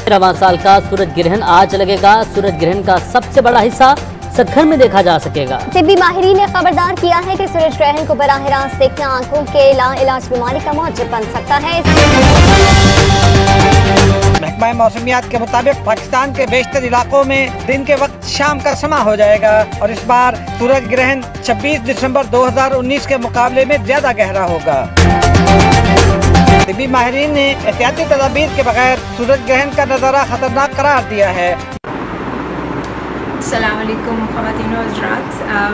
13वां साल का सूरज ग्रहण आज लगेगा। सूरज ग्रहण का सबसे बड़ा हिस्सा सखर में देखा जा सकेगा। तिब्बी माहिरीन ने खबरदार किया है कि सूरज ग्रहण को बराह रास्त देखना आंखों के लाइलाज बीमारी का मौजब बन सकता है। महकमा मौसमियात के मुताबिक पाकिस्तान के बेशतर इलाकों में दिन के वक्त शाम का समा हो जाएगा और इस बार सूरज ग्रहण 26 दिसंबर 2019 के मुकाबले में ज्यादा गहरा होगा। तिब्बी माहिरीन ने एहतियाती तदाबीर के बगैर सूरज ग्रहण का नज़ारा खतरनाक करार दिया है। अस्सलाम वालेकुम ख़वातीन व हज़रात,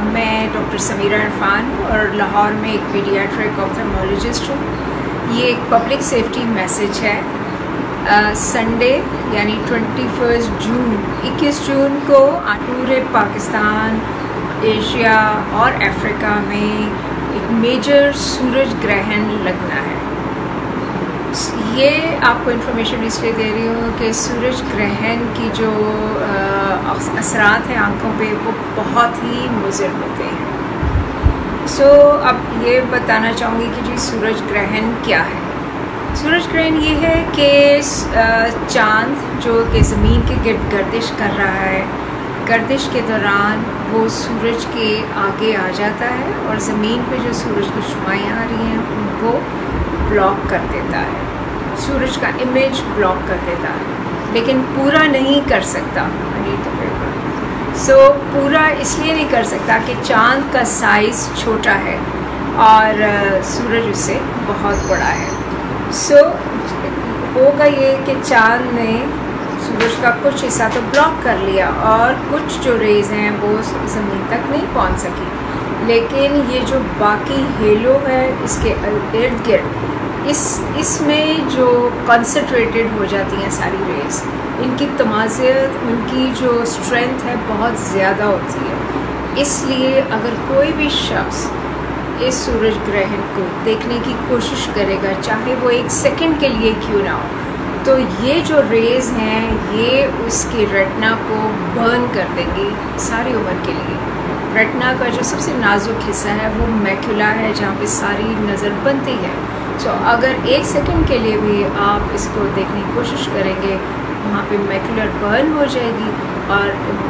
मैं डॉक्टर समीरा इरफान और लाहौर में एक पीडियाट्रिक ऑप्थेल्मोलॉजिस्ट हूँ। ये एक पब्लिक सेफ्टी मैसेज है। संडे यानी 21 जून 21 जून को पूरे पाकिस्तान, एशिया और अफ्रीका में एक मेजर सूरज ग्रहण लगना है। ये आपको इन्फॉर्मेशन इसलिए दे रही हूँ कि सूरज ग्रहण की जो असरात हैं आँखों पे वो बहुत ही मुज़र होते हैं। अब ये बताना चाहूँगी कि जी सूरज ग्रहण क्या है। सूरज ग्रहण ये है कि चाँद जो कि ज़मीन के गिर्द गर्दिश कर रहा है, गर्दिश के दौरान वो सूरज के आगे आ जाता है और ज़मीन पे जो सूरज की शुआएँ आ रही हैं उनको ब्लॉक कर देता है, सूरज का इमेज ब्लॉक कर देता है, लेकिन पूरा नहीं कर सकता। पूरा इसलिए नहीं कर सकता कि चाँद का साइज़ छोटा है और सूरज उससे बहुत बड़ा है। होगा ये कि चाँद ने सूरज का कुछ हिस्सा तो ब्लॉक कर लिया और कुछ जो रेज़ हैं वो ज़मीन तक नहीं पहुंच सकी, लेकिन ये जो बाकी हेलो है इसके इर्द गिर्द इसमें जो कंसंट्रेटेड हो जाती हैं सारी रेज़, इनकी तमाज़ियत, उनकी जो स्ट्रेंथ है बहुत ज़्यादा होती है। इसलिए अगर कोई भी शख्स इस सूरज ग्रहण को देखने की कोशिश करेगा, चाहे वो एक सेकंड के लिए क्यों ना हो, तो ये जो रेज़ हैं ये उसकी रेटिना को बर्न कर देंगी सारी उम्र के लिए। रेटिना का जो सबसे नाजुक हिस्सा है वो मैक्यूला है, जहाँ पे सारी नज़र बनती है। अगर एक सेकंड के लिए भी आप इसको देखने की कोशिश करेंगे, वहाँ पे मैक्यूलर बर्न हो जाएगी और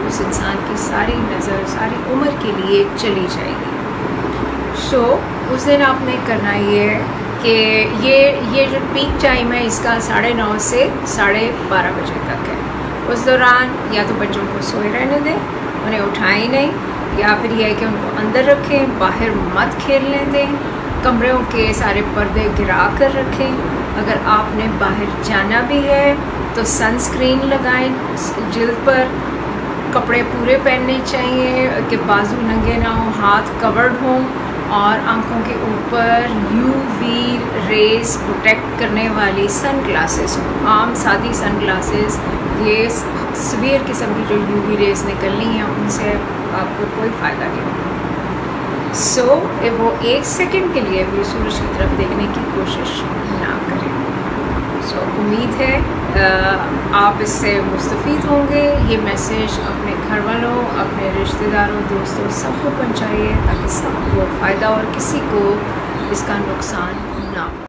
उस इंसान की सारी नज़र सारी उम्र के लिए चली जाएगी। उस दिन आपने करना ये कि ये जो पीक टाइम है इसका 9:30 से 12:30 बजे तक है। उस दौरान या तो बच्चों को सोए रहने दें, उन्हें उठाएं नहीं, या फिर यह है कि उनको अंदर रखें, बाहर मत खेलने दें, कमरों के सारे पर्दे गिरा कर रखें। अगर आपने बाहर जाना भी है तो सनस्क्रीन लगाएं, जिल्द पर कपड़े पूरे पहनने चाहिए कि बाजू नंगे ना हो, हाथ कवर्ड हों और आँखों के ऊपर यूवी रेज़ प्रोटेक्ट करने वाली सन ग्लासेस हों, आम सादी सन ग्लासेस। ये सीवियर किस्म की जो यूवी रेज़ निकलनी है उनसे आपको कोई फ़ायदा नहीं होगा। वो एक सेकंड के लिए भी सूरज की तरफ देखने की कोशिश ना करें। उम्मीद है आप इससे मुस्तफ़ीद होंगे। ये मैसेज अपने घर वालों, अपने रिश्तेदारों, दोस्तों सबको पहुंचाइए ताकि सबको फ़ायदा और किसी को इसका नुकसान ना हो।